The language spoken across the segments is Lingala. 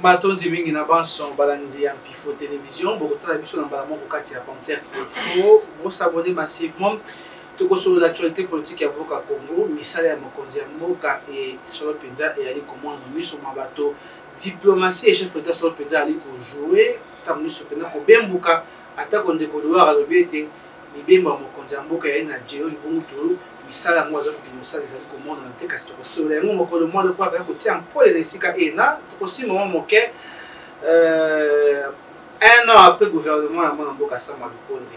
Matondi mingi na banson balandi ya Pifo Télévision bokotala biso na mbala moko kati ya Panthère Info s'abonner massivement tout sur l'actualité politique ya Boka Congo misala ya mokonzi ya mboka et solo penza et ali comment miso mabato diplomatie et chef d'état solo penza ali ko jouer tamu so pena ko bembuka ata ko ndeko doa alobete mibemba mokonzi ya mboka ya na jeo libungu misala ngo azo ko misala ezali ko monde na teka sito ko solo ngo mokolo monde ko aba ko tia mpole na sika ena to si moment moke un an après gouvernement ya mwana mboka Sama Lukonde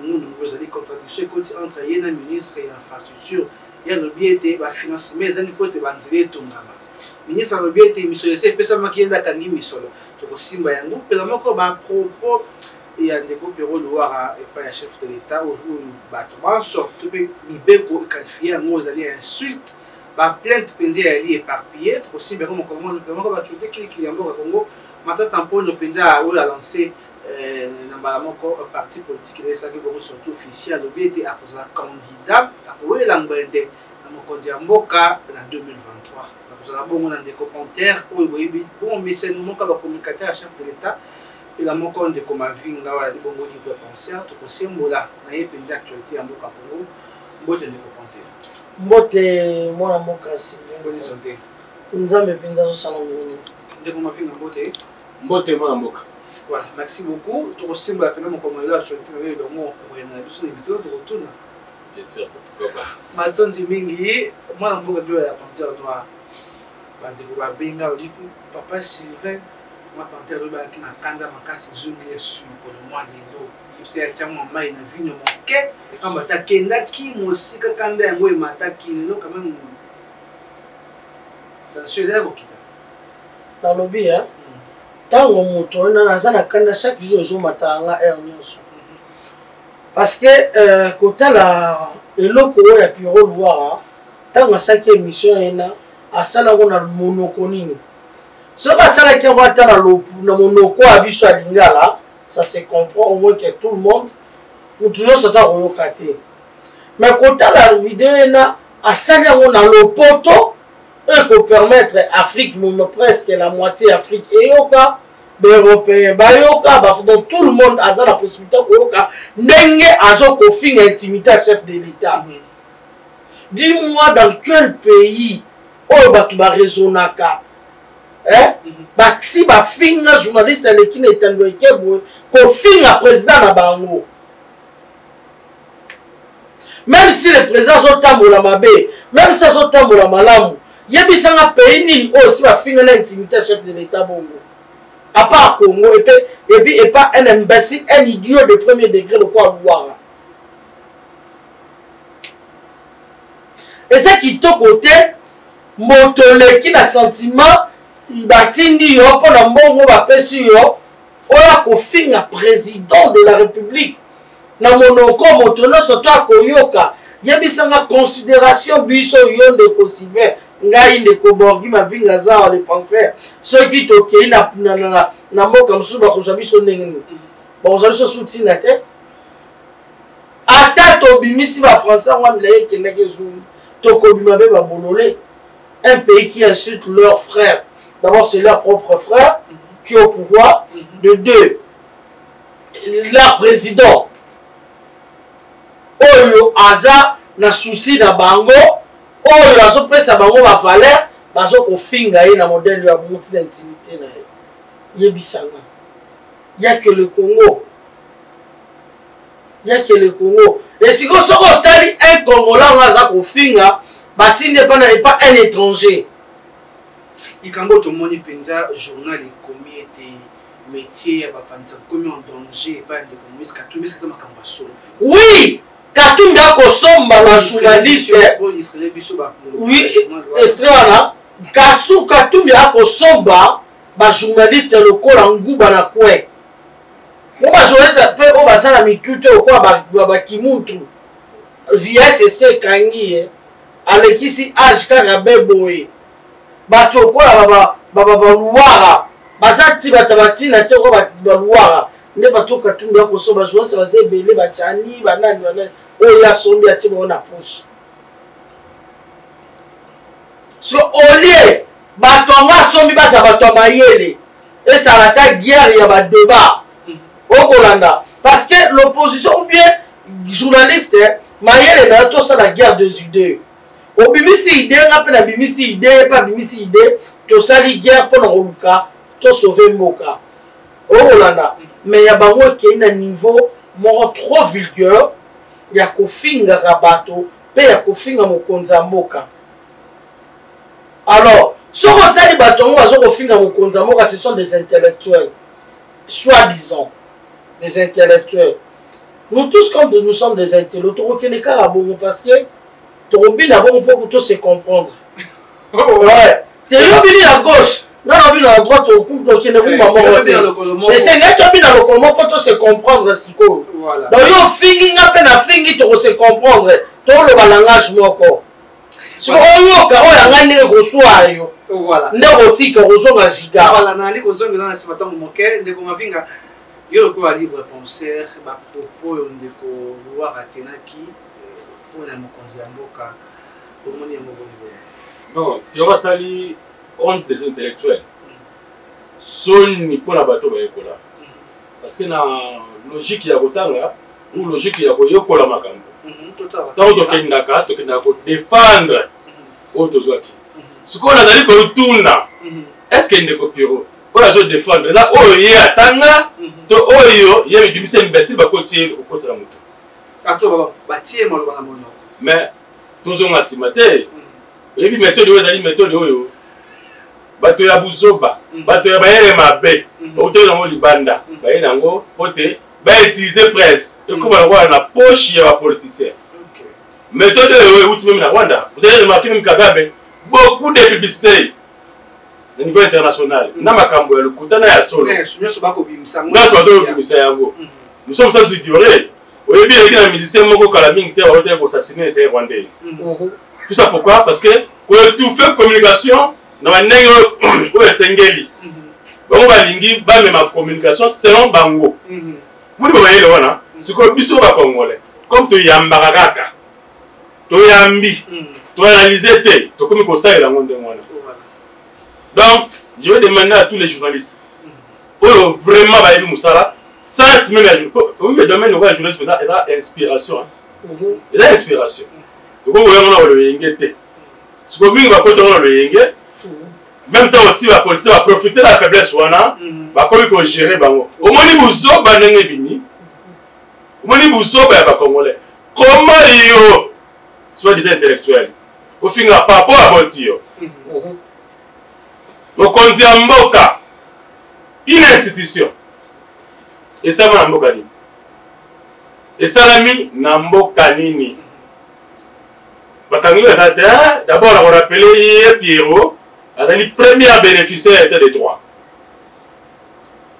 nous allons contradiction entre les ministres et l'infrastructure. Il y a le biais de financement, mais il y a le ministre a le biais de mission, c'est personne qui est à Misolo. Donc, si il y a un groupe, il y a un propos, il y a des groupes et pas le chef de l'État, ou le sorte, il y a qualifié, nous allons insulter, plainte pendue à éparpillée, aussi bien comme on va ajouter qu'il y a un Congo, maintenant, tampon le pendue à lancé. Un parti politique qui est surtout officiel, le BT a posé un candidat à l'Angleterre dans mon candidat Moka en 2023. Nous avons bon dans des commentaires où bon mais c'est nous comme communicateur chef de l'État et la mon compte de comme vinga wala bon bon pour penser tout aussi mbola na yé pendant actualité à Moka Congo mbote de commentaire mbote moi Moka si ngoli santé nzambe penza zo salon de comme vinga mbote moi Moka. Voilà, merci beaucoup. Tu aussi me rappelles mon commandant actualité avec le mot pour une émission de vidéo de retour. Bien sûr, pourquoi pas. Matondi mingi, moi on peut dire la Panthère noire. Bande ko ba benga odi papa Sylvain, moi Panthère noire qui na kanda makasi zungi sur pour le mois d'Indo. Il s'est attiré mon main na vie mon quai, en bata kenda ki mosika kanda yango e mataki no quand même. Attention là okita. Dans le lobby hein. Tango moto na zana kanda chaque jour zo matanga nyonso parce que kota la eloko ya piro loire tango saki émission ena asala ngona monoko nini so ka sala ki ngata na monoko abiso alingala ça se comprend au moins que tout le monde ou toujours ça ta royokate mais kota la vidéo ena asala ngona lopoto et pour permettre Afrique, même presque la moitié Afrique et yoka, les Européens, donc tout le monde a la possibilité de n'engue azo kofing intimité chef de l'État. Dis-moi dans quel pays oh bah tu vas raisonner hein bah si bah finga journaliste qui n'est pas doué que finga président na bango. Même si le président sont tambola mabé, même si sont tambola malamu. Yebisanga pays nini aussi va finir l'intimité chef de l'État bongo. À part Congo et pas un imbécile, un idiot de premier degré le quoi voir. Et ça qui te côté motole qui na sentiment il batindi yo pour la bongo va pesu yo oya ko finga président de la République. Na monoko motole soto akoyoka. Yebisanga considération biso yo de Kosive. Ngai ndeko borgi mavinga za les penseurs ceux qui tokei na mboka msuba kuzabiso ndenge bon zabiso soutina te ata to bimisi ba français ngwa milaye kendeke zulu to ko bimabe ba bololé un pays qui insulte leurs frères d'abord c'est leur propre frère qui est au pouvoir de deux leur président oyo aza na souci na bango oh il a so pesa bango ba valeur bazo ko finga na modèle ya multi d'intimité na yebisanga ya que le Congo et si ko soko tali un Congolais on za ko finga batinde pas un étranger ikambo to moni penza journal et commis était métier ya ba panza commis en danger pas de commis ka tout mais ça makamba so oui Katumba kosomba ba journaliste oui estrana kasu Katumba kosomba ba journaliste lokola nguba na kwe mo ba journaliste pe o basala mitute okwa ba kimuntu VSC kangi alekisi age kaka beboye bato okola ba luwara bazati batabatina te ko ba luwara ne bato Katumba kosomba journaliste bazebele bachani banani oya sombi ati bona push so olie bato nga sombi basa bato mayele et ça la ta guerre, il y a un débat. Au Golanda. Parce que l'opposition, ou bien journaliste, Mayele n'a pas ça la guerre des idées. Au bimisi idée, on appelle la bimisi idée, pas bimisi idée, tu ça la guerre pour le cas, tu sauver Moka. Au Golanda. Mais il y a un niveau trop vulgaire, il y a qu'au finga rabato, mais il y a qu'au finga mokonza Moka. Alors, ce qu'on a dit, ce sont des intellectuels, soi-disant, des intellectuels. Nous tous, comme nous sommes des intellectuels, parce que on peut se comprendre. Ouais. Tu es à gauche, non, à droite, et c'est dans le comment pour se comprendre. Donc, il y a peine à finir pour se comprendre. Tout le langage, moi, si on a un reçoit, voilà. Ndérotique, reçoit un giga. Voilà, on a dit que nous avons ce matin, nous avons vu que nous avons libre penseur, propos, nous avons qui pour la Mokonzamboka, pour mon non, tu vas salir honte des intellectuels. Soni pour la bateau bayekola. Parce que na logique ya kotanga ou logique ya koyokola makambo. Donc tokendaka défendre autozwaki. Ce qu'on a dit que tourna. Est-ce qu'il y a des copieurs? On a défendre là oh il y a tanga to oyo il y a du mise imbécile ba côté au côté la moto. Ato ba tie mo ba mono. Mais tous on a simate. Et puis méthode oyo méthode oyo. Bato ya buzoba, bato ya bayere mabe. Auto na mo libanda. Ba yenango pote ba utiliser presse. Et comme on na poche ya politicien. Méthode oyo outi même na Rwanda. Vous avez remarqué même Kagame beaucoup de publicités au niveau international. Na makambo ya lokutana ya solo. Nous sommes sans ignorer. Au début, il y a des musiciens qui ont été assassinés ces Rwandais. Tout ça pourquoi? Parce que quand tu fais communication, dans la langue où est Sengeli, on va linguer ma communication selon Bango. Vous voyez là, c'est comme biso ba congolais. Comme tu yambaraka, tu yambi, tu analyser tu comme comme ça la monde. Donc, je vais demander à tous les journalistes, vraiment ba Moussala, sans même le domaine où les journalistes ont inspiration. Il a inspiration. Donc on va le yengete. Ce que nous va continuer le yenge. Même temps aussi la police va profiter de la faiblesse wana, va comme gérer bango. Au moins ni buzo banenge bini. Au moins ni buzo ba ba congolais. Comment yo soit des intellectuels. Au final par rapport à Bontio. Le konzi mboka une institution. Et ça va mboka ni. Et ça la mi na mboka nini. D'abord, on va rappeler Pierrot, le premier bénéficiaire des droits.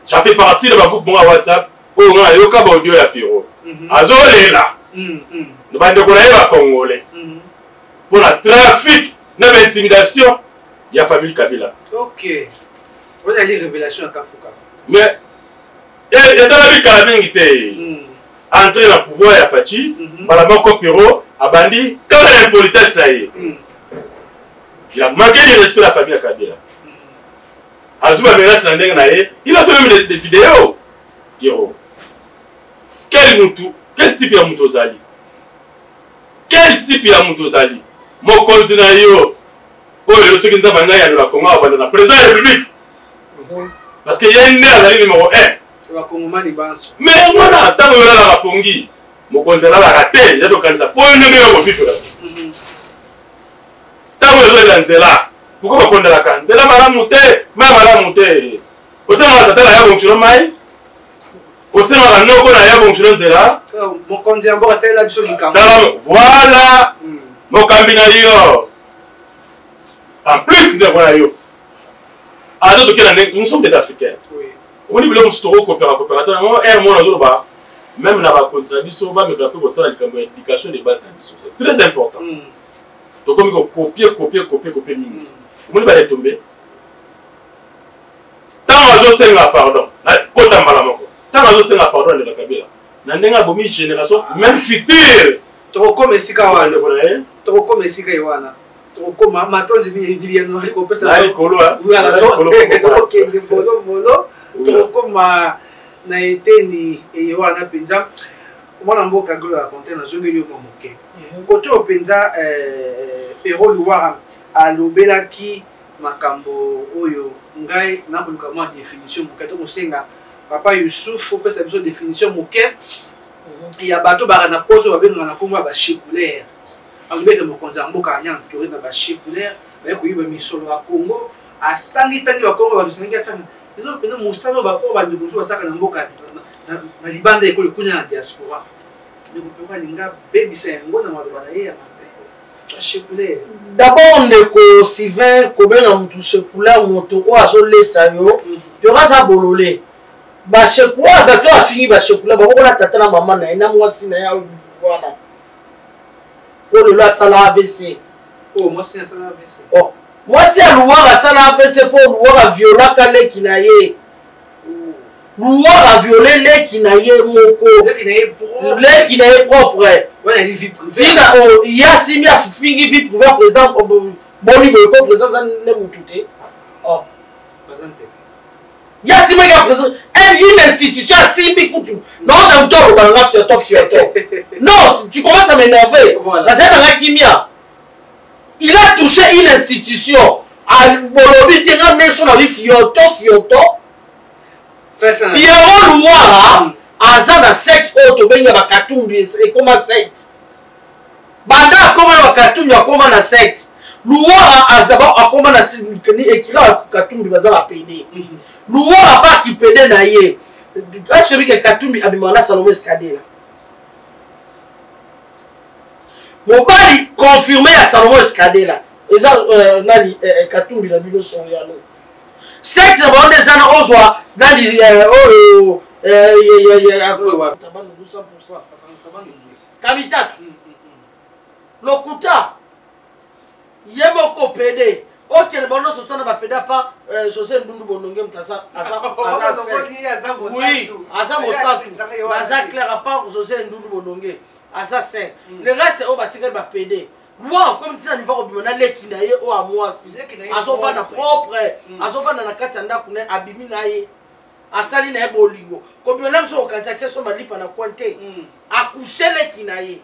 Ça fait partie de ma groupe WhatsApp. On a eu un audio à Pierrot. Azole là. Nous allons découvrir Congolais. Pour le trafic, l'intimidation, il y a famille Kabila. Ok. On a les révélations à Kafou. Mais, il y a la Kabila qui était entré dans le pouvoir à Fachi, Malama Pierrot. Abandi, quand il y a un politesse là, il a manqué de respect à la famille Kabila. Azuma Meras il a fait même des vidéos. Quel type de Moutozali? Quel type de Moutozali? Mon continent, oh, le ceux qui nous ont dans la Congo, dans la présidence de la République. Parce qu'il y a une nerf numéro 1. Mais voilà, tant que vous avez la Rapongi. Mokonzala la raté, il y a donc ça. Pour une meilleure vie, tant que vous êtes dans là, pourquoi vous la canne? C'est là, madame Mouté, madame Mouté. Vous savez, la tata, la bonne maille. Vous savez, la non, qu'on a bon chose là. Voilà, mon cambinario. En plus de voilà, alors nous sommes des Africains. On dit que nous sommes coopérateurs, même dans la contradiction, mais l'éducation des bases, c'est très important. Donc, comme copier. Comment va tomber? Tant que je pardon, tant que je pardon de la Kabila, dans la génération, même future. Comme Sika Wana. tokoma matozi biliano liko pesa na ikolo voilà tokende bolo tokoma na eteni ewana penza mwana mboka glo ya konte na zongeli yo moke koto penza Pero Luara alobelaki makambo oyo ngai na koluka mwa définition moke to kosenga papa Youssouf opesa biso définition moke ya bato baka na poto babengaka na kombo ya bashekulaire alobete mokonzi ya mboka anyanga tori na bashekulaire baye koyiba misolo ya Congo astangi tangi bakongo balusangi atanga elo penza mosala oyo bandeko mosusu basaka na mboka na libanda ekolo kunya na diaspora ndeko mpengo alinga bebisa yango na maloba na ye ya mabe bashekulaire. D'abord ndeko Sylvain kobenga mutu shekulaire moto oyo azolesa yo mpe aza bolole bashekulaire bato afingi bashekulaire babokola tata na mama na ye na mwasi na ye wana oyo lelo asala AVC. Mwasi asala AVC. Mwasi aluwaka asala AVC mpo luwaka violaka leki na ye. Luwaka viole leki na ye moko. Leki na ye propre. Tina yasimi afingi vie privée ya président boni boyeko président za ne mutu te. Yasimi ya président une institution asimbi kutu. Non, ça me tombe dans la fiotop. Non, tu commences à m'énerver. La scène dans la kimia. Il a touché une institution. À Bolobi, tu as ramené son avis fioto. Pierrot Louara, Azan a 7 autres, ben y'a Katumbi, et comment 7. Banda, comment y'a Katumbi, y'a comment na 7. Louara, Azaba, a comment na 7, et qui a Katumbi, Bazar a pédé. Louara, pas qui pédé na yé. Est-ce que Katumbi, Abimana, Salomé, Skadé là? Mobali confirmé à Salomon Escadé nani Katumbi na bino soriano. Sexe bon des ana ozwa nani tabanu 100% Kamitatu. Lokuta yemoko PD. OK le bono sotana ba PD pa José Ndundu Bononge mtasa oui, asa mosatu. Baza clair pas José Ndundu Bononge. Assassin. Le reste au bâtiment va péder. Moi, comme tu as niveau au na leki na ye o amwasi. Azofa na propre, azofa na katanda kuna abimi na ye. Asali na bolingo. Comme on aime so kantate so malipa na kwante. Akoucher leki na ye.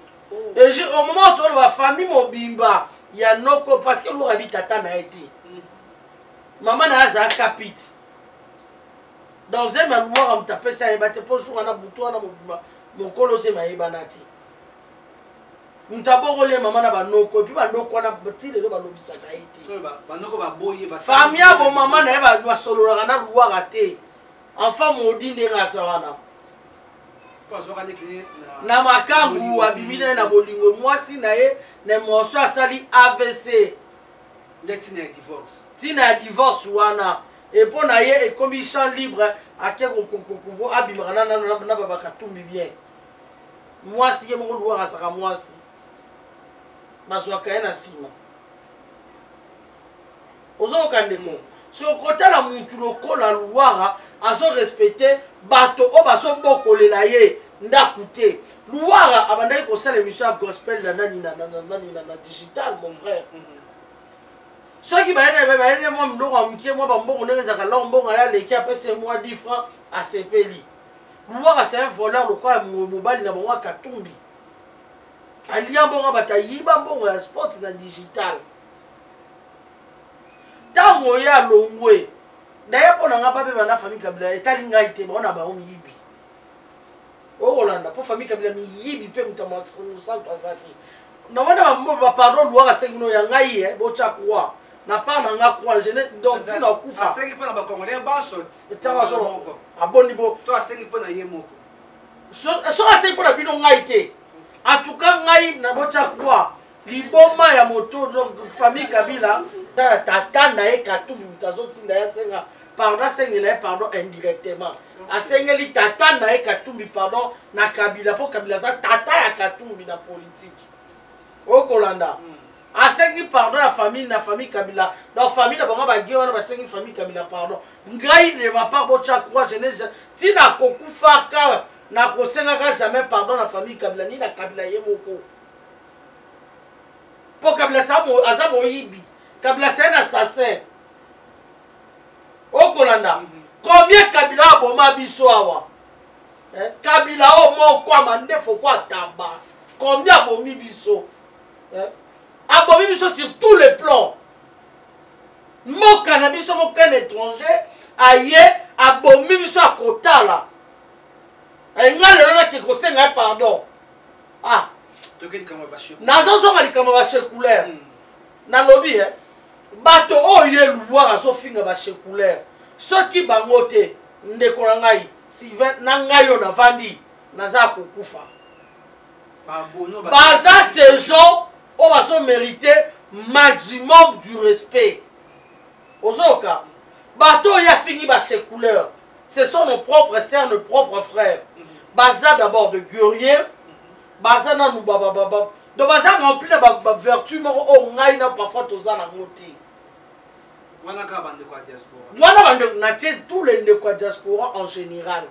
Et au moment où la famille mobimba, il y a noko parce que l'on habite tata na été. Maman na za capite. Dans un manoir on taper ça et battre pour jour na butu na mobimba. Mokolo se maïbanati. Ntabogole mama na banoko puis banoko na batile le balobisaka ete. Banoko ba boye ba. Famia bo mama na ba doit solo na loi raté. Enfant modi ndenga sawana. Na makangu abimine na bolingo mwasi na ye na monso asali AVC. Tina divorce. Tina divorce wana. Et pour na ye ekomi champ libre ake ko abimana na baba Katumbi bien. Mwasi ye mo loi rasaka mwasi. Maswaka na sima. Ozo kandeko. So kota la muntu lokola Luara azo respecter bato o baso bokolela ye ndakute. Luara abandaki ko sala émission gospel na nani na digital mon frère. So ki bayene mo mloko mkie mo ba mbongo ndeza kala mbongo ya leki apese moi 10 francs a sepeli. Luara c'est un voleur lokola mobali na bongo Katumbi. Alia bonga batayiba bongo ya sport na digital. Tango ya longwe. Daya pona nga babe bana famille Kabila etali nga ite bona ba omiyibi. O Holanda po famille Kabila mi yibi pe mutama santo azati. Na wana bambo ba pardon loi asengino ya ngai bocha kwa. Na pa na nga kwa jene donc tina kufa. Asengi pona ba Congolais ba sot. Etanga so aboni bo to asengi pona ye moko. So asengi pona bino ngai te. En tout cas, ngai na bocha kwa liboma ya moto donc famille Kabila tata na e Katumbi mutazotinda ya senga pardon sengela pardon indirectement asengeli tata na e Katumbi pardon na Kabila po Kabila za tata ya Katumbi na politique o Kolanda asengi pardon ya famille na famille Kabila donc famille na bango ba giona ba sengi famille Kabila pardon ngai ne va pas bocha kwa jeunesse tina kokufa ka na kosenga ka jamais pardon na famille Kabila ni na Kabila ye moko mpo Kabila aza moyibi Kabila c'est un assassin okolanda combien Kabila aboma biso awa Kabila o moko amandefo kwa taba combien abomi biso abomi biso sur tous les plans moka na biso moka étranger aye abomi biso akotala nga lelo naki kosenga pardon nazozonga likambo bashekulaire nalobi bato oyo eluwaka azofinga bashekulaire soki bango te ndeko na ngai Sylvain na ngai yo navandi naza kokufa baza ces gens oyo bazomérite maximum du respect ozoka bato oyo afingi bashekulaire ce sont nos propres sœurs, nos propres frères baza d'abord de guerrier baza nanu donc baza rempli na vertu moko oyo ngai na parfois toza nango te wana bandeko natie tous les ndeko ya diaspora en général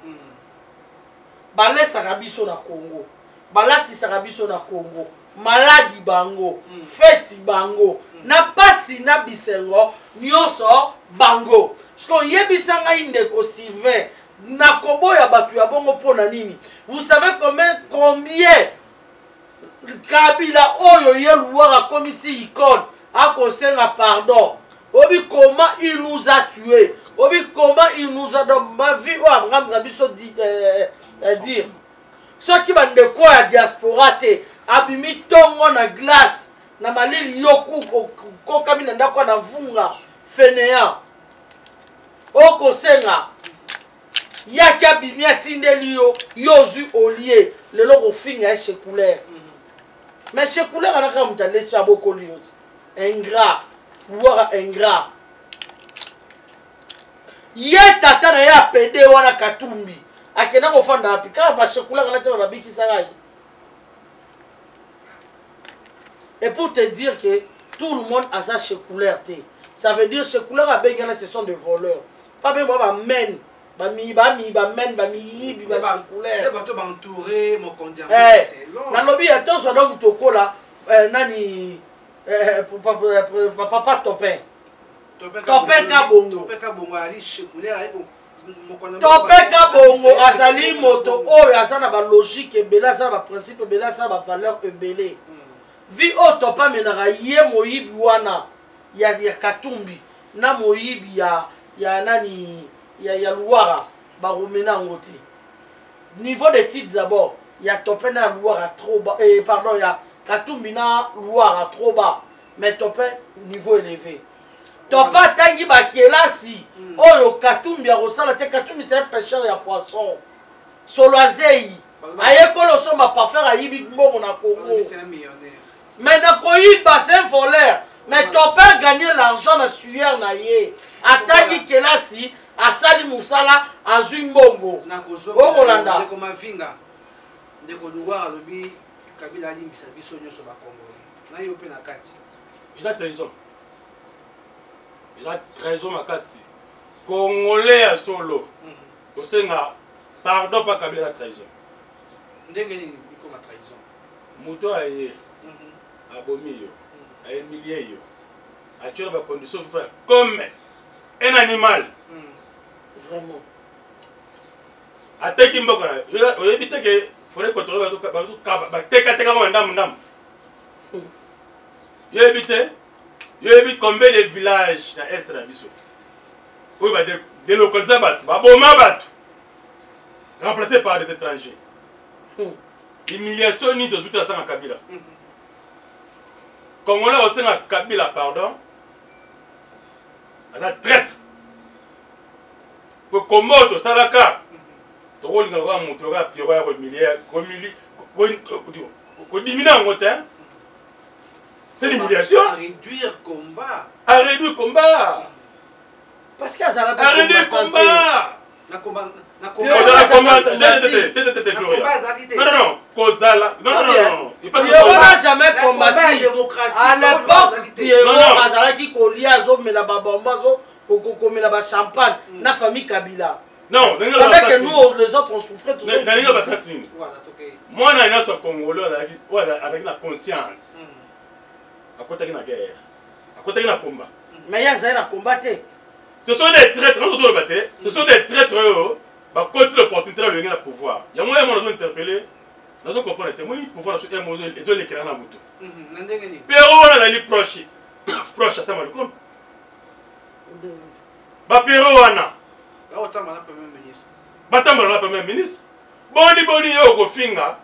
balesaka biso na Congo balatisaka biso na Congo maladi bango feti bango na pasi na bisengo nyonso bango soki oyebisa ngai ndeko Sylvain nakoboya bato ya bongo mpona nini vous savez combien Kabila oyo ye luwaka komisi icône akosenga pardon obi comment il nous a tués obi comment il nous a donné ma vie o amngambinga biso dire soki bandeko ya diaspora te abimi tongo na glace na malili yoku kokami na ndako na vunga fainéant okosenga yaki abimi atindeli yo yozwi olie lelo kofinga ya shekulaire mais shekulaire anaka mutu alesi abokoli yo ingrat pouvoir ingrat ye tata na ye apede wana Katumbi akenda kofanda api kaka bashekulaire na te babikisaka ye. Et pour te dire que tout le monde a sa shekulaire te, ça veut dire shekulaire a bengana ce sont des voleurs pas bien ba men ba men ba shekulaire bato ba entouré mon condiam c'est long na lobby attention donc tokola nani papa Topin Kabongo ali shekulaire Topin Kabongo azali moto oyo azana ba logique ebele azana ba principe ebele azana ba valeur ebele vi o Topin menaka ye moyibi wana ya Katumbi na moyibi ya nani ya Luwara ba romena ngote niveau de titre d'abord ya Topin na Luwara trop bas pardon ya Katumbi na Luwara trop bas mais Topin niveau élevé Topin tangi ba kelasi oyo Katumbi ya rosala te Katumbi c'est un pêcheur ya poisson solo azei ayekolo soma parfaire ayibi mbongo na Congo mais na koyiba c'est un voleur mais Topin gagner l'argent na sueur na ye atangi kelasi asali musala azwi mbongo okolanda ndeko mavinga ndeko Luwara lobi Kabila alimbisa biso nyonso ba Congo na yo pe na kati il a trahison makasi congolais ya solo osenga pardon pa Kabila la trahison ndenge nini biko ma trahison moto aye abomi yo ahumilie yo atire ba condition de faire comme un animal vraiment ateki mboka na oyebi te ke fore contrôler ba teka mo ndam yebi te yebi combien de villages na est na biso oyo ba délocaliser bato baboma bato remplacé par des étrangers humiliation ni tozuti atanga Kabila congolais osenga Kabila pardon aza traître po komoto salaka tokolinga lokola moto lokola piro ya kodimina yango te c'est l'humiliation à réduire combat parce que azala à réduire combat na combat non Pierrot jamais combattu à l'époque Pierrot azalaki kolia azomela babamba kokomela ba champagne na famille Kabila non pendant que nous les autres on souffrait tous moi na nyonso congolais avec la conscience akotaki na guerre akotaki na combat mais ya zali na combat te ce sont des traîtres non tout le baté ce sont des traîtres ba continue l'opportunité de venir na pouvoir ya moi on a interpellé nous comprendre te moi pouvoir sur un mot et les créer na mutu pero on a li proche à ça malcom ba pero wana ba otama na premier ministre batamba na premier ministre boni yo ko finga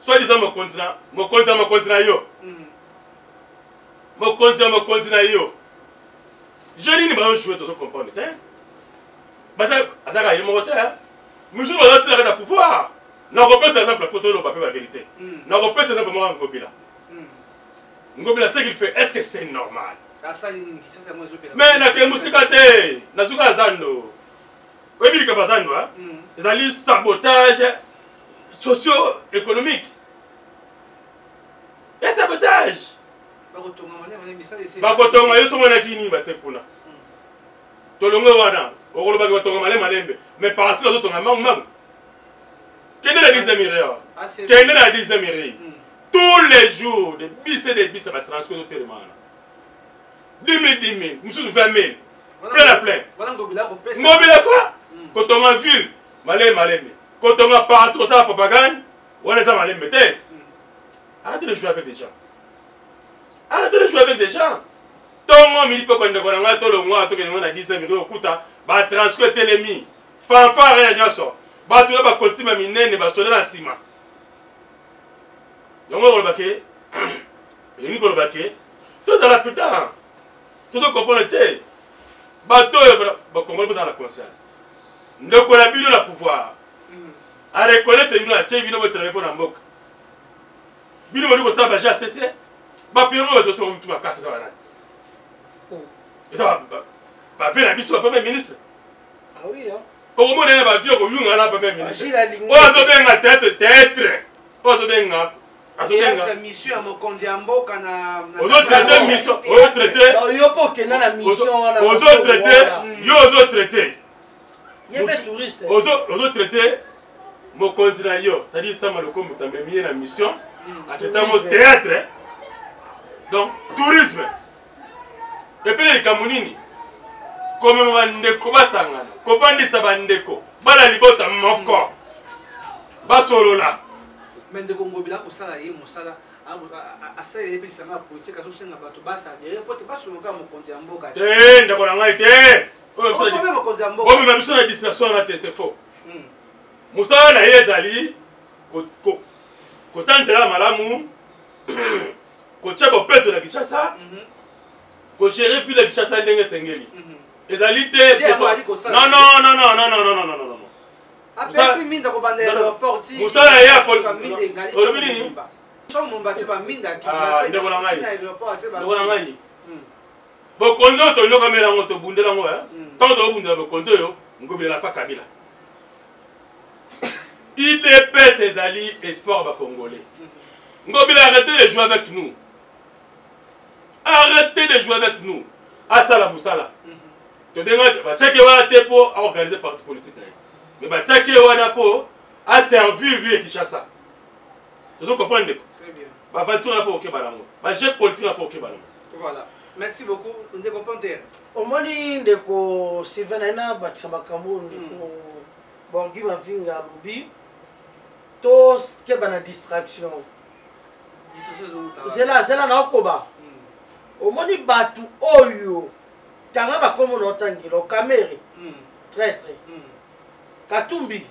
soit disant mon continent yo mon continent yo je dis ni ba jouer tout comprendre hein parce que azaka yimo côté monsieur va être là pouvoir na repère par exemple pour le papier la vérité na repère par exemple moi Ngobila ce qu'il fait est-ce que c'est normal mais na ke musikate na zuka zando oyebi ka bazando hein ezali sabotage socio-économique et sabotage bakotonga yo somona kini bate kuna tolongo wana okoloba batonga malembe mais par la suite otonga mangu kende la 10e heure kende la 10e heure tous les jours des bis et des bis va transmettre au téléman 10 000 mususu 20 000 plein ngobila quoi kotonga ville malembe kotonga partout comme ça la propagande on est à malembe te arrêtez de jouer avec des gens arrêtez de jouer avec des gens tongo mi poko ndeko na nga tolo ngwa to ke ngona 10 000 okuta ba transmettre telemi fanfare ya nyoso ba to ba costume minene ba sonela nsima yongo ko bake yini ko bake to za la putain to so comprendre te ba to ba comprendre dans la conscience ndeko na bino la pouvoir a reconnaître bino a tie bino bo travailler pour na mboka bino bo ko sa ba ja cc ba piro ba to so mtu ba kasa wana ba fait la biso ba premier ministre ah oui hein au moment de ba vieux ko yunga na premier ministre o so benga tête o so benga mission à mokonzi ya mboka na aux autres mission aux traité yo po kena na mission wana aux autres traité yo aux autres traité yebe touriste aux autres traité mokonzi na yo c'est à dire ça maloko mutamemi na mission à temps théâtre donc tourisme et puis les kamunini comme bandeko basangana kopandisa bandeko bala libota moko basolola mende kongo bila ko sala ye mosala asa ye pe sama politique aso senga bato basa de reporte basoloka mokonzi ya mboka te ndako na ngai te o so mokonzi ya mboka o me biso na distraction na te c'est faux mosala na ye ezali ko tantela malamu ko tshebo peto na Kinshasa ko gérer ville de Kinshasa ndenge sengeli ezali te non apesi minda ko banda aéroport ti musala ya ko obini chomo mbati ba minda ki basa ndeko na ngai aéroport ti ba ndeko na ngai bo konzo to nyoka mela ngo to bundela ngo ya tant to bundela bo konzo yo ngobela pa Kabila IDPS ezali espoir ba congolais ngobela arrêtez de jouer avec nous arrêtez de jouer avec nous asala musala to denga ba cheke wa te po a organiser parti politique mais ba cheke wa po a servir lui Kinshasa tu comprends très bien ba voiture na po ke balango ba jeu politique na po ke balango voilà merci beaucoup ndeko Panthère omoni ndeko Sylvain na batisa makambo ndeko Borgi Mavinga lobi to ke bana distraction zela na okoba omoni batu oyo tanga bakomo na otangilo Kamere traître Katumbi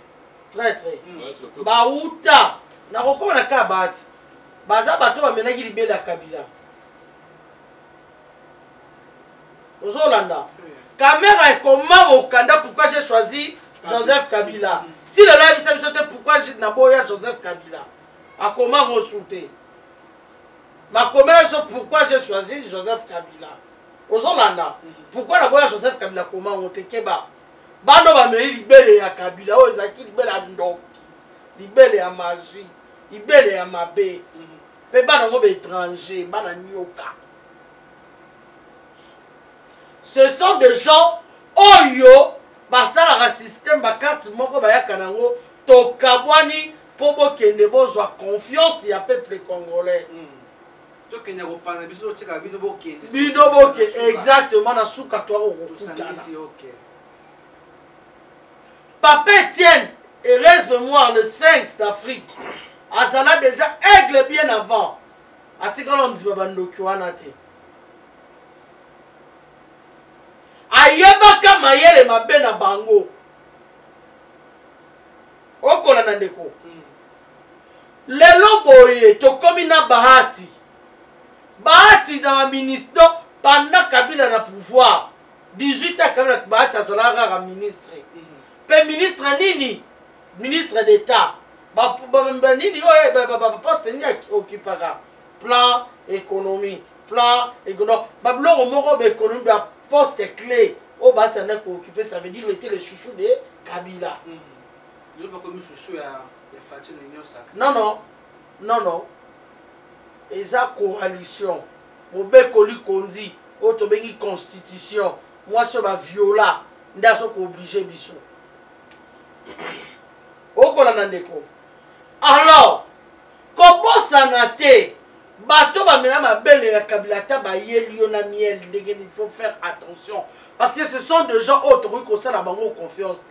traître bauta na kokoma na kabati baza bato bamenaki libele ya Kabila ozolanda Kamere ekoma mokanda pourquoi j'ai choisi Joseph Kabila ti le la bisa biso te pourquoi j'ai naboya Joseph Kabila akoma consulter ma commerce pourquoi j'ai choisi Joseph Kabila ozolanda pourquoi naboya Joseph Kabila koma otekeba bano bameli libele ya Kabila o ezaki libele ya ndoki libele ya magie libele ya mabe pe bana ngo be étranger bana nyoka ce sont des gens oyo basala système bakati moko bayaka nango tokabwani po bokende bozwa confiance ya peuple congolais Binoboke, exactement, na souka toi au Papa Etienne, et reste mémoire, le Sphinx d'Afrique. Azala déjà aigle bien avant. Atikalo ndi babandoki wana te. Ayebaka mayele mabe na bango. Okola na ndeko. Lelo boye tokomi na bahati. Bahati na ministre pendant Kabila na pouvoir. 18 ans Kabila bahati azala ka ministre. Pe ministre nini? Ministre d'État. Nini poste ni occupera. Plan économie. Plan économie. Bablo moko économie ba poste clé. Au bahati na ko occuper, ça veut dire qu'il était le chouchou de Kabila. Non. Eza coalition. Mobe koli kondi. Oto bengi constitution. Moi so ba viola. Nda so ko obligé biso. Okola nandeko. Alors, kobo sanate. Bato ba mena ma belle ya Kabila ta ba yelio na miel. Il faut faire attention. Parce que ce sont des gens autres qui ont la bango confiance.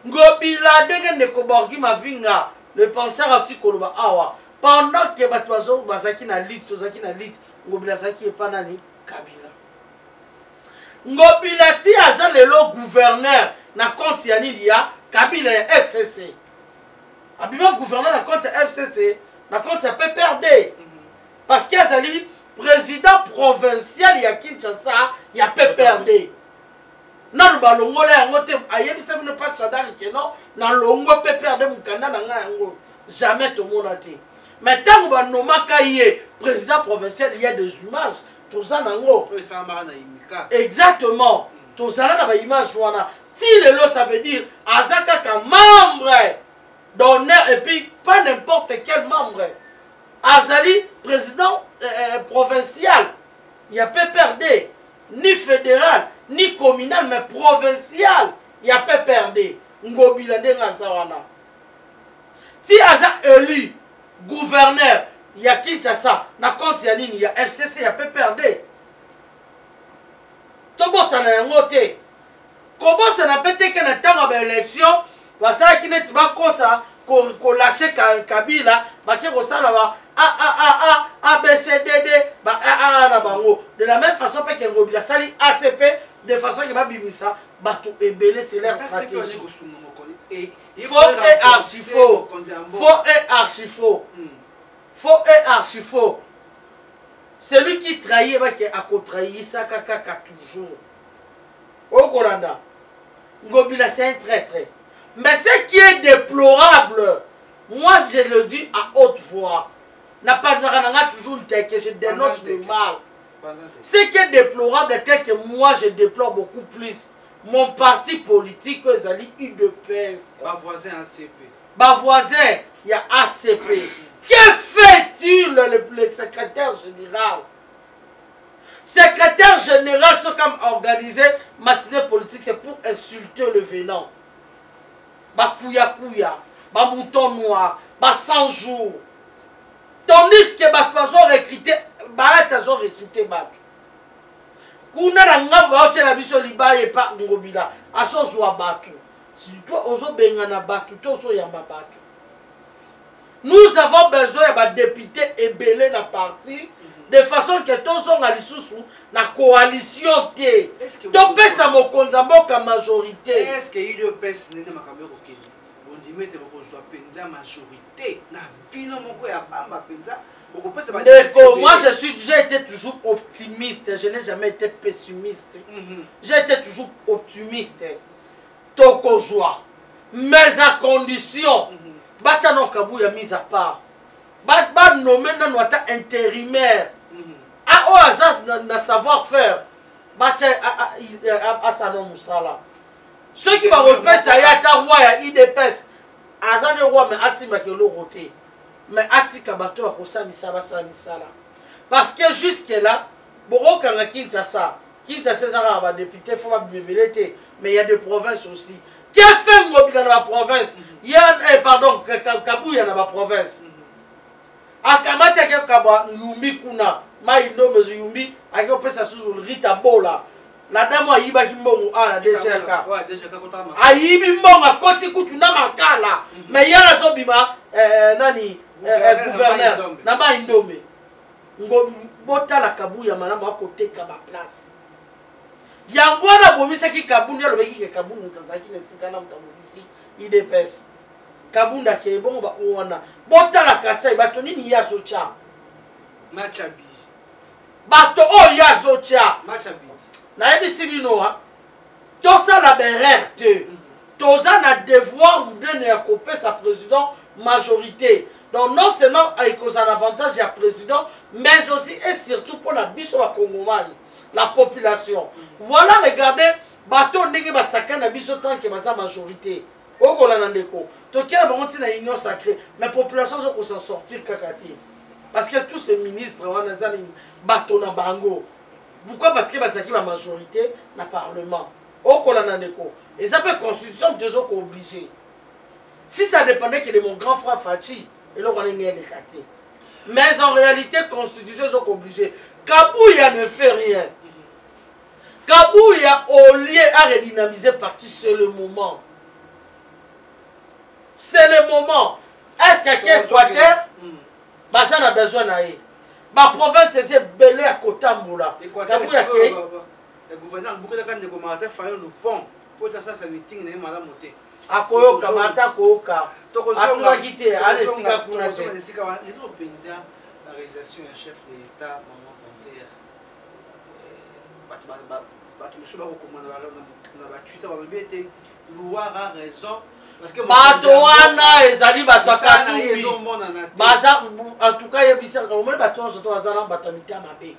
Ngobila dege ndeko borgi ma vinga. Le penseur anti-koloba awa. Pendant que Batouazo Bazaki na lit, Tozaki na lit, Ngobila Zaki et Panani, Kabila. Ngobila ti aza lelo gouverneur na compte yani dia Kabila ya FCC. Abima gouverneur na compte FCC, na compte PPRD. Parce que azali président provincial ya Kinshasa ya PPRD. Non ba longola yango te ayebisa bino pas chadari ke non na longo PPRD mukanda na nga yango jamais to mona te. Mais tant que nomaka yé président provincial, il y a des images. Tout ça nango. Exactement. Tout ça là na image wana. Si le lot ça veut dire azaka ka membre d'honneur et puis pas n'importe quel membre. Azali président provincial. Il y a PPRD ni fédéral ni communal mais provincial. Il y a PPRD. Ngobila ndenga zawana. Si aza élu gouverneur, il y a Kinshasa, na compte ya nini, il y a FCC, il y a PPRD. Tobo sa na yangote. Kobo sa na pete ke na tanga ba élection, wasala kineti ba kosa ko lâcher Kabila, ba ke ko sala ba ABCDD, ba na bango. De la même façon pe ke Ngobila sali ACP de façon que ba bimisa ba tout ebele c'est leur stratégie. Faux et archi-faux. Faux et archi-faux. Faux et archi-faux. Celui qui trahit, qui a trahi, ça kaka toujours. Au Golanda. Ngobila, c'est un traître. Mais ce qui est déplorable, moi je le dis à haute voix, n'a pas toujours que je dénonce le mal. Ce qui est déplorable, tel que moi je déplore beaucoup plus. Mon parti politique, Zali UDPS. Ma voisin ACP. Ma voisin, il y a ACP. Que fait-il le secrétaire général? Secrétaire général, c'est comme organiser matinée politique, c'est pour insulter le venant. Ba kouya kouya, ba mouton noir, ba 100 jours. Tandis que ba poisson recruté, ba tazo recruté batu. Kuna na ngamba oche na biso libaye pa Ngobila aso zwa batu si toi ozo benga na batu to so yamba batu. Nous avons besoin de députés ébélés na parti de façon que tous sont à l'issue na coalition te to pesa mokonza mboka majorité. Est-ce que UDPS n'est makambo kokeni on dit mettre ko zwa penza majorité na bino moko ya bamba penza. Moi j'ai été toujours optimiste, je n'ai jamais été pessimiste. J'ai été toujours optimiste. Tokozwa. Mais à condition, Bachano Kabou a mis à part. Bat nommé dans notre intérimaire. A hasard na savoir-faire. Bacha a Sanon Moussala. Ceux qui vont repasser à Yata Roi et IDPS, Azane Roi mais Asima Kelo Roté. Mais atika bato ba kosamisa basamisala parce que jusque là boko kanga Kinshasa ezara ba député faut ba bibelete mais il y a des provinces aussi qui fait Ngobila na ba province il y a pardon Kabouya na ba province akamata kaba yumbi kuna mai ndombe yumbi akio pesa susu rita bola la dame ayiba kimbongo a la DGK ayibi mbongo akoti kutu na makala mais yana zobima nani gouverneur na mai ndombe ngo botala kabuya malamu akoteka ba place yango wana bomisaki kabunda lobeki ke kabunda tazaki na sikana mutamubisi IDPS kabunda ke bongo ba wana botala kasai bato nini yazo cha machabi bato o yazo cha machabi na ebisi binoa tosala berère te toza na devoir mudene ya kopesa président majorité donc non seulement cause un avantage à président mais aussi et surtout pour la biso wa Congomani la population voilà regardez bato ndenge basaka na biso tant que basa majorité okola na ndeko tokela bango tina union sacrée mais population zo ko s'en sortir kakati parce que tous ces ministres wana zani bato na bango pourquoi parce que basaki ba majorité na parlement okola na ndeko et ça peut constitution deux autres obligés si ça dépendait que de mon grand frère Fachi et là on est les raté mais en réalité constitution sont obligés Kabouya ne fait rien Kabouya au lieu à redynamiser parti c'est le moment est-ce que Équateur bah ça a besoin d'aller ma province c'est belé à Kotamboula Kabouya fait le gouverneur beaucoup de quand de commentaires faire le pont pour ça ça meeting n'est madame moté akoyo kamata koka atuna kite ale sika kuna te les sika les autres pendia la réalisation un chef de l'état maman Ponter batu monsieur ba recommande na ba Twitter ba bete louar a raison parce que bato wana ezali bato akatumbi baza en tout cas yebisa ko mo bato so to bazana bato mita mabe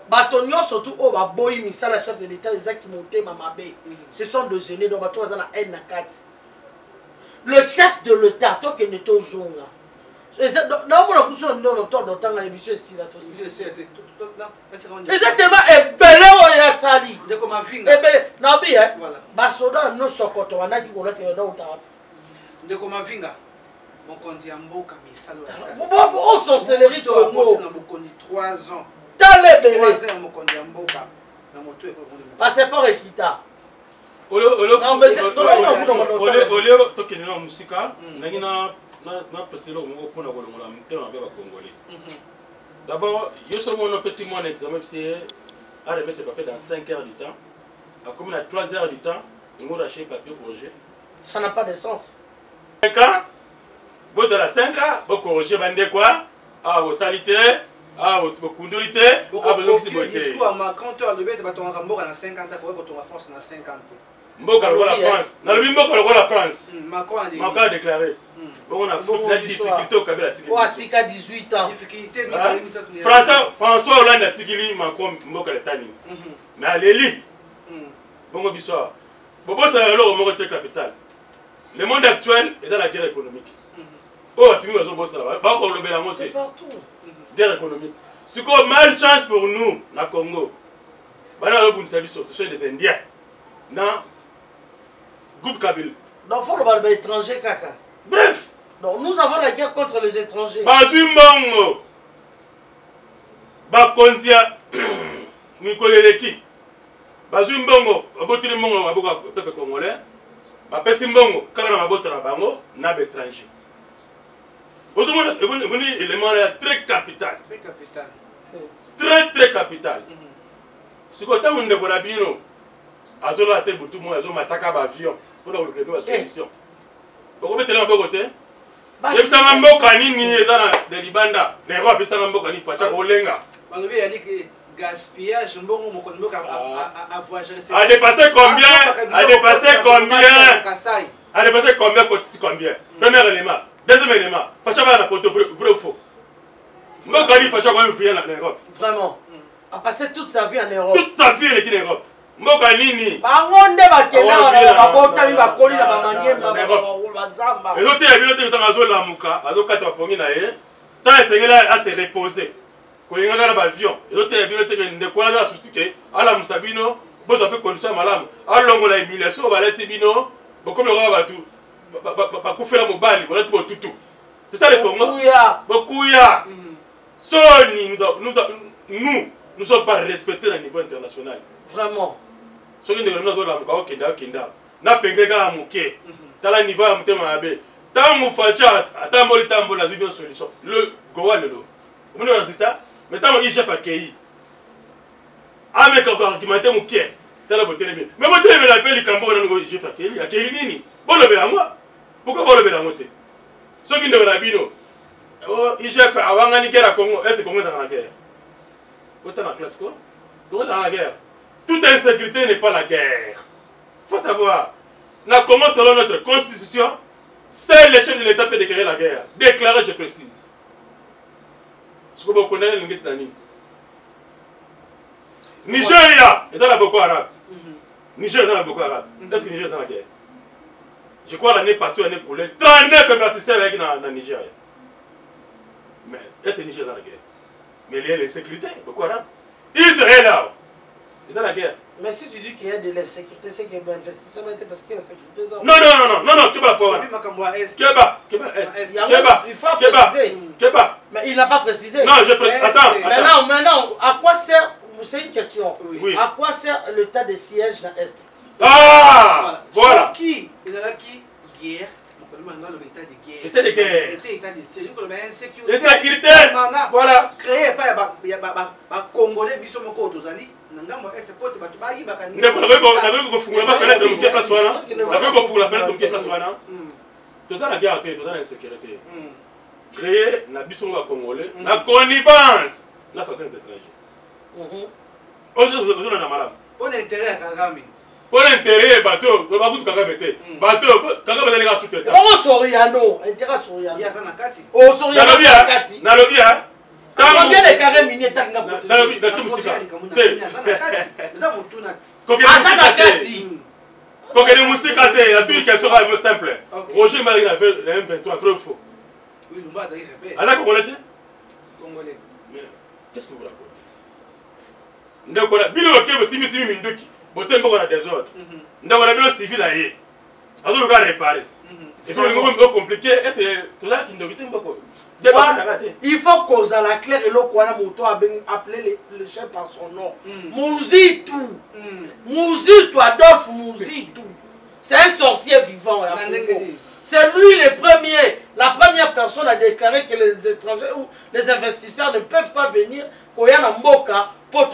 bato nyonso tout o ba boyi misala chef de l'état ezaki motema mabe ce sont deux aînés donc bato bazana en nakati le chef de l'état to ke neto zonga na mona kuso ndo to do tanga émission si la to si exactement ebele o ya sali de comme vinga ebele na bi ba soda no sokoto wana ki kola te ndo uta de comme vinga mon konti ya mboka misalo ya sasa o sorcellerie to mo na bokondi 3 ans tale bele passeport ekita olio tokende na musika nangi na peselo ngo pona ko longola mtema ba congolais d'abord yo so mon pesi mon examen c'est à remettre le papier dans 5 heures du temps à comme à 3 heures du temps ngo lâcher papier corriger ça n'a pas de sens 5 ans vous dans la 5 ans vous corriger bande quoi ah vous salité ah vous kundulité ah vous discours à Macron tu as le bête baton mboka na 50 ans ko baton France na 50 mboka la France na le mboka la France Macron a déclaré on a fait la difficulté au Kabila tigili quoi tika 18 ans difficulté François Hollande a tigili Macron mboka le tani mais aleli bongo bisoir bobo ça alors moko te capital le monde actuel est dans la guerre économique oh tu vas au boss là ba ko lobela mo c'est partout guerre économique c'est quoi malchance pour nous na Congo bana le bon service ce sont des indiens na groupe Kabila donc faut le étranger kaka bref donc nous avons la guerre contre les étrangers bazimbongo bakonzia mikoleleki bazimbongo abotili mbongo maboka peuple congolais bapesi mbongo kaka na mabota na bango na étranger vous avez un élément très capital. Très capital. Si vous avez un élément, vous avez un attaque à avion pour la solution. Vous avez un côté. Vous avez un bokanini dans les Libanda. L'Europe est un bokanini facha olenga. On veut dire que gaspillage mbongo mokondo a voyager. A dépassé combien? A dépassé combien? A dépassé combien? Premier élément. Deuxième élément, Facha la poto vrai ou faux. Mbokani Facha quand même vient en Europe. Vraiment. A passé toute sa vie en Europe. Toute sa vie elle est en Europe. Mbokani ni. Bangonde bakenda ba bota mi bakoli na ba manyema ba zamba. Et l'autre temps azo la muka, azo kata pongi na ye. Tant esengela à se reposer. Ko yenga na ba avion. Et l'autre ne quoi la souci que ala musabino, bo ça peut condition malamu. Alongo la humiliation ba leti bino, bo comme le roi tout. C'est ça le Congo. Bokuya. Sony, nous ne sommes pas respectés au niveau international. Vraiment. Ce qui nous avons dit, na pengeka muke tala niveau ya mutema abe tamu facha atamboli tambola zibio solution le gowa lelo on a résultat mais tamu chef akei ameka ko argumenter muke tala botelemi mais botelemi la peli kambo na ngo chef akei nini bolo bela moi pourquoi bolo bela moté ce qui ndona bino o chef awanga ni guerre Congo est-ce Congo ça na guerre autant la classe quoi Congo ça na guerre toute insécurité n'est pas la guerre. Il faut savoir, comment selon notre constitution, c'est le chef de l'État peut déclarer la guerre. Déclarer, je précise. Ce que vous connaissez, c'est l'Inguetani. Nigeria est dans la Boko Haram. Niger est dans la Boko Haram. Est-ce que Niger est dans la guerre? Je crois l'année passée, l'année écoulée, 39 investisseurs avec dans le Nigeria. Mais est-ce que Niger est dans la guerre? Mais il y a l'insécurité, Boko Haram. Israël là. Il est dans la guerre. Mais si tu dis qu'il y a de l'insécurité, c'est qu'il y a de l'investissement, parce qu'il y a l'insécurité. Non, Keba Kora. Keba. Il faut préciser. Keba. Mais il n'a pas précisé. Non, je précise. Attends. Maintenant, à quoi sert, c'est une question. Oui. À quoi sert l'état de siège dans l'Est? Ah, voilà. Qui guerre. État de guerre. État de siège. Insécurité. Voilà. Créé par Congolais, Bissomoko, Tozali. Total la guerre, total l'insécurité. Créer la biso congolais, la connivence, la certains étrangers. Aujourd'hui, on a malade. Pour l'intérêt, Kagame. Pour l'intérêt, bateau, le bateau de Kagame. Bateau, Kagame est les sous-traitants. Comment Soriano? Intérêt Soriano. Il y a ça dans Kati. Oh, Soriano. Nalobia. Combien de carrés miniers t'as n'a pas? Kokene musika te, la toute question est simple. Roger Marie a fait le M23, trop faux. Oui, nous va ça y fait. Alors Congolais. Congolais. Mais qu'est-ce que vous racontez? Ndako na bino ke simi minduki. Bote mboko na désordre. Ndako na bino civil aye. Ado le gars réparer. Et puis le moment compliqué, est-ce que tout là qui ndokite mboko? Il faut qu'on a la claire et l'eau qu'on a appelé le chef par son nom. Mouzitou. Mouzitou, Adolphe Mouzitou. C'est un sorcier vivant. C'est lui la première personne à déclarer que les étrangers ou les investisseurs ne peuvent pas venir quand il y a un mboka pour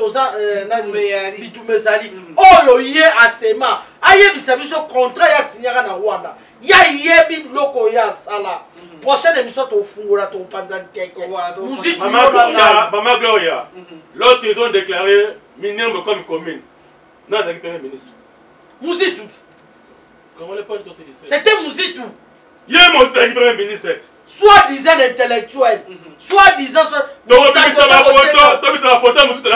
Bitumezali. Oh, il y a Asema. Aïe, bisabiso contrat ya signé na Rwanda. Ya yebi loko ya sala. Prochaine émission au Fungola ton panzan keke. Maman Gloria. Lorsqu'ils ont déclaré Minimum comme commune. Non, c'est le premier ministre. Mouzitou. Comment les potes ont fait? C'était Mouzitou. Il y a mon premier ministre. Soit-disant intellectuel. Soit-disant.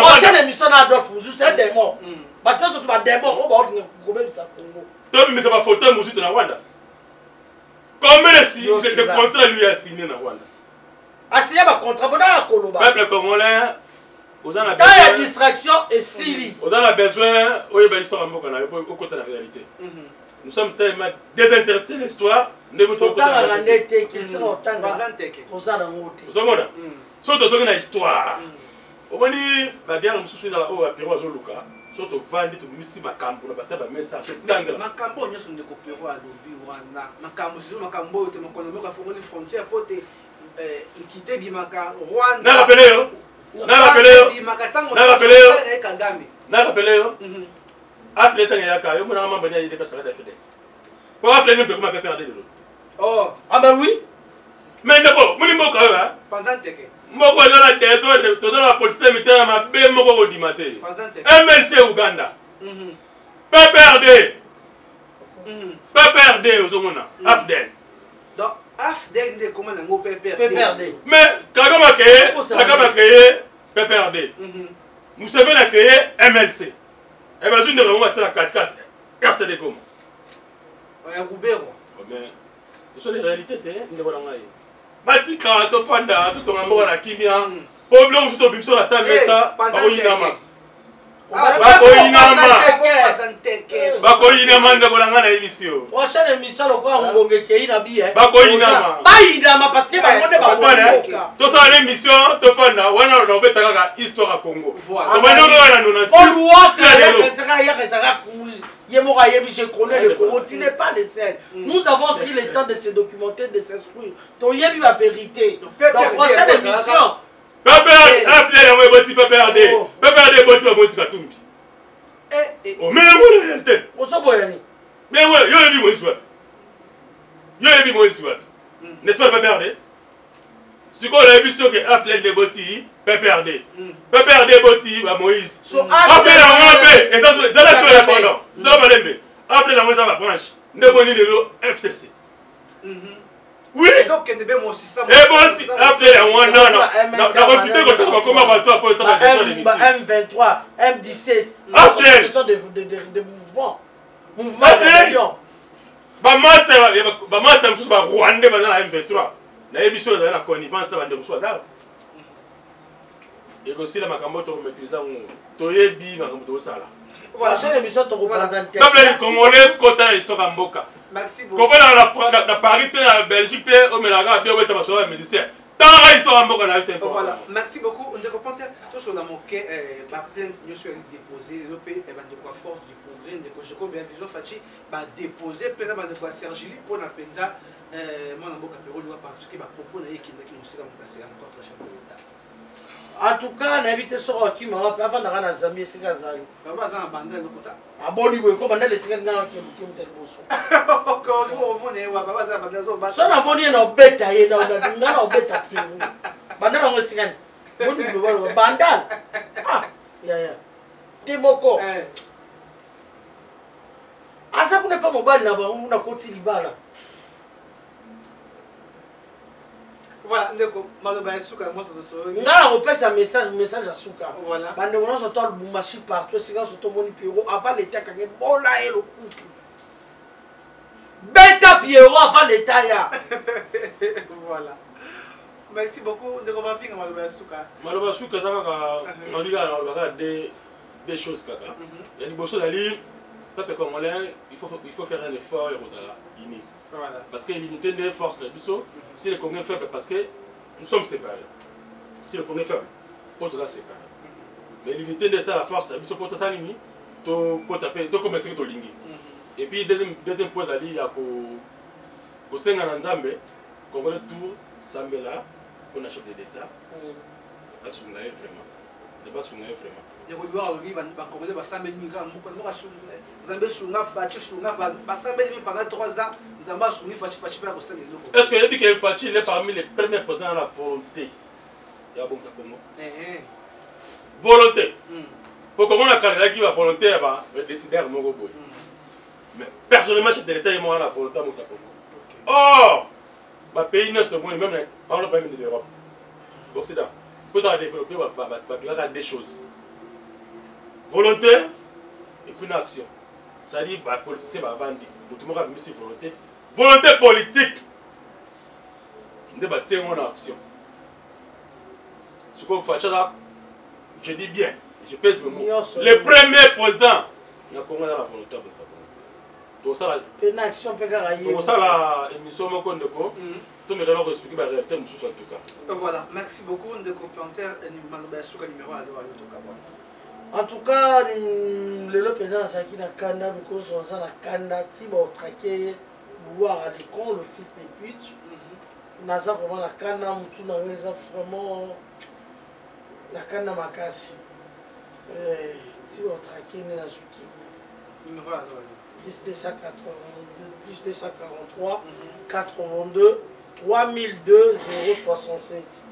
Prochaine émission d'Adolphe Mouzitou, c'est un démon. Maintenant, c'est un démon. On va dire ça. Mais c'est pas photo Mouzitou na Rwanda. Combien de contrats lui a signé dans Rwanda? A signé un contrat pour la Koloba. Peuple congolais, vous en avez besoin. Dans la distraction et Syrie. Vous en avez besoin, oui, ben l'histoire en Boka, au côté de la réalité. Nous sommes tellement désintéressés de l'histoire. Nous sommes autant la réalité qu'il tient autant pour ça dans le monde. Vous savez, surtout sur l'histoire. Au moment où la guerre nous suit dans la haut à Piro Azoluka. Surtout vandi to misi makambo na basa ba message tangela makambo nyoso ndeko Piro alobi wana makambo sizo makambo te makono moko afungoli frontière pote nkite bimaka Rwanda na rappelé yo afle tanga yaka yo mona mamba ni dépasse la FD pour afle ni pe kuma PPRD de l'autre. Oh ah ben oui mais ndeko muni moko hein pensant teke moko dans la désordre to dans la police militaire ma be moko ko dimate MLC Uganda PPRD PPRD ozomona afden donc afden de comment ngo PPRD mais Kagame a créé PPRD Museveni a créé MLC et bien une de vraiment la 4 RCD comme ouais Roubero mais ce sont les réalités de voilà ngai matika to fanda to tonga mboka na kimia problème sur bimso la salle mais ça pas oyinama bakoyinama ndeko na nga na yebisio prochaine émission lokola ngonge kei na bi bakoyinama bayinama parce que bamonde bakoyoka tosala émission tofanda wana obeta kaka histoire ya Congo tobanyokowana nona je connais le Congo, tu n'es pas le seul. Nous avons aussi le temps de se documenter, de s'instruire. Tu as vu la vérité. Dans la prochaine émission. N'est-ce pas, PPRD? Si on a vu ce que Aflel de Boti, PPRD. PPRD Boti, Moïse. Après la Moïse, et ça, c'est la pendant. Après la Moïse, la branche. Ne boni le FCC. Oui. Donc, il y a aussi ça. Et bon, après la Moïse, la consulté contre comment va toi pour le M23, M17. Aflel. Ce sont des mouvements. Mouvements de rébellion. Bamasa msusu ba Rwanda baza na M23. Na yebiso za na connivence na bande msusu za. Ego sila makambo to maîtriser ngo. Toyebi makambo to sala. Voilà, c'est l'émission to représenter. Peuple congolais kota histoire mboka. Merci beaucoup. Comment la Paris na Belgique au Melaga bien weta basola musicien. Tant histoire mboka na c'est. Voilà, merci beaucoup. On te comprend tout sur la moquette ba plein nous sur déposer le pays et ba de quoi force du progrès de Kojoko bien vision Fachi ba déposer plein ba de quoi Sergili pour la penza moi na mboka Ferro doit parce que ba propos na yeki ndaki musika mukase ya contre la chef de l'État. En tout cas, na habité sur qui m'a avant na na Zambie sika zali. Ba za banda le kota. Aboni ko ko banda le sika ngana ki mtel boso. Ko ko mone wa ba za banda zo ba. So na moni na obeta ye na ngana obeta fivu. Banda na ngosika. Boni ko banda. Ah, ya. Temoko. Asa kuna pa mobile na ba una koti libala. Voilà, ndeko maloba suka moi ça so. Ngala opesa message à suka. Voilà. Bande on so tol bumashi partout sika so to moni Pierrot avant l'état kage bola et le couple. Beta Pierrot avant l'état ya. Voilà. Merci beaucoup ndeko ba pinga maloba suka. Maloba suka ça kaka noliga na des choses kaka. Il y a des choses à lire. Peuple congolais, il faut faire un effort et Rosala uni. Voilà. Parce que l'unité des forces de Bissau, si le Congo est faible, parce que nous sommes séparés. Si le Congo est faible, on sera séparés. Mais l'unité de ça, la force de Bissau, pour tout ça, tu commences à l'ingé. Et puis, deuxième point, il y a qu'au sein de Nzambe, Congolais tout, Sambela, on achète de l'État. C'est pas Sungaï vraiment. C'est pas Sungaï vraiment. Les Rwandais aujourd'hui ba Congolais ba 100 000 migrants moka Nzambe sunga Fachi sunga ba 100 000 pendant 3 ans Nzamba sungi Fachi pas au sein de l'eau. Est-ce que dit que Fachi est parmi les premiers présidents à la volonté? Il y a bon ça Congo. Volonté. Pour comment la candidat qui va volonté va décider à Mongo boy. Mais personnellement chef de l'État est moi à la volonté à Mongo Congo. Oh, ma pays neuf de monde même parle pas même de l'Europe. L'Occident. Pour développer des choses. Volonté et puis une action. Ça dit, les politiciens vont vendre. Tout le monde a mis volonté. Volonté politique. On va bâtir une action. Ce qu'on fait, je dis bien, je pèse mes mots. Le premier président, il y a combien de la volonté pour ça? Donc ça, une action peut gagner. Donc ça, la émission me compte de quoi? Tout le monde expliquer la réalité, en tout cas. Voilà, merci beaucoup de commentaires numéro à en tout cas, le président de Sakina Kanda, Miko Sonsa na Kanda, Tiba au traqué, Louar à l'écran, le fils des putes. Naza vraiment la Kanda, Moutou Nangeza vraiment la Kanda Makasi. Tiba au traqué, Nenasuki. Numéro à plus 282, plus 243, 82, 3002, 067.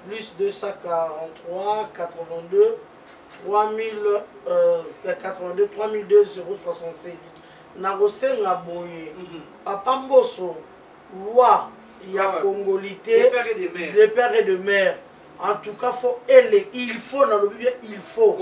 Plus 243, 82. 82 3002 067 Nagosenga boye Papa Mboso loi ya congolité les pères et de mères en tout cas il faut dans le Bible il faut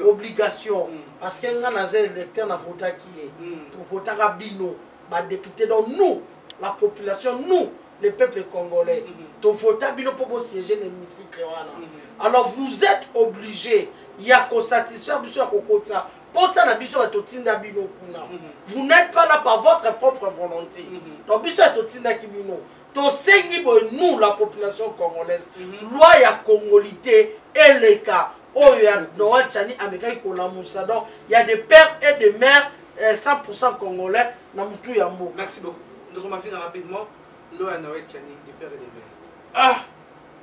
obligation parce que nga naza électeur na vota qui est to vota ka bino ba député donc nous la population nous le peuple congolais to vota bino pour siéger dans l'hémicycle wana alors vous êtes obligés ya kosatisfaire biso ya kokotisa posa na biso batotinda bino kuna. Vous n'êtes pas là par votre propre volonté. Donc biso batotindaki bino. Tosengi boy nous la population congolaise. Loi ya congolité et les cas. Oh ya Noël Tchani amekaki kolamusa. Donc il y a des pères et des mères 100% congolais na mutu ya mboka. Merci beaucoup. Nous allons finir rapidement. Loi ya Noël Tchani des pères et des mères. Ah,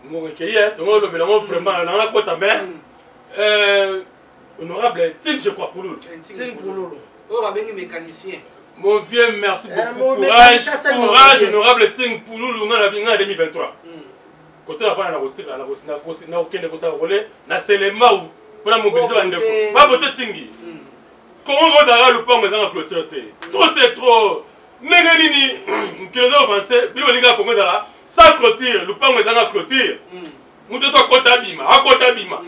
mon recueillir, tout le monde vraiment vraiment dans la côte à mer. Honorable Ting, je crois, Pouloulou. Ting Pouloulou. Oh, va bien mécanicien. Mon vieux, merci beaucoup. Courage, honorable Ting Pouloulou, on a bien en 2023. Côté avant, on a aucun de ça relais. Na Selema ou on a mobilisé un défaut. Pas voter Tingi. Comment on a le pont dans la clôture? Trop c'est trop. Néganini, qui nous a offensé, puis on a dit comment ça sans clôture, le pont dans la clôture. Nous devons à Kotabima, à Kotabima.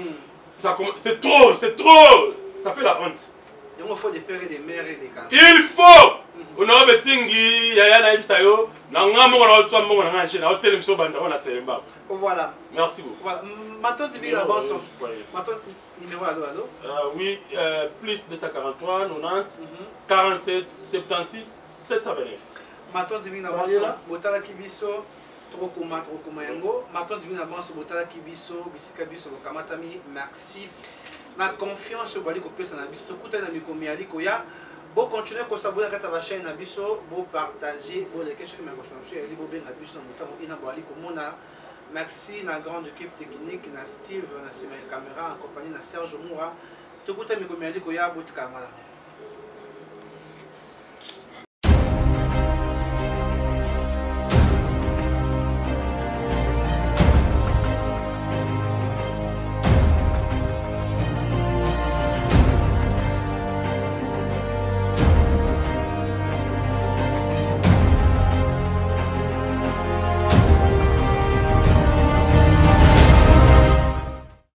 C'est trop, ça fait la honte. Il faut des pères et des mères et des gars. Il faut! Honorable Tingi, Yaya Naïbsayo, voilà. Merci beaucoup. Voilà. Maintenant, tu viens d'avance. Maintenant, numéro allo. Oui, plus 243, 90, 47, 76, 729. Maintenant, tu viens d'avance. Botala Kibiso. Trokoma yango maintenant divina avance botala kibiso bisika biso lokamatami merci na confiance bali ko pesa na biso to kutana mikomi aliko ya bo continuer ko s'abonner kata ba chaîne na biso bo partager bo les questions mais ko so ya libo ben na biso na mutango ina bali ko mona merci na grande équipe technique na Steve na sima caméra en compagnie na Serge Moura to kutana mikomi aliko ya botika mala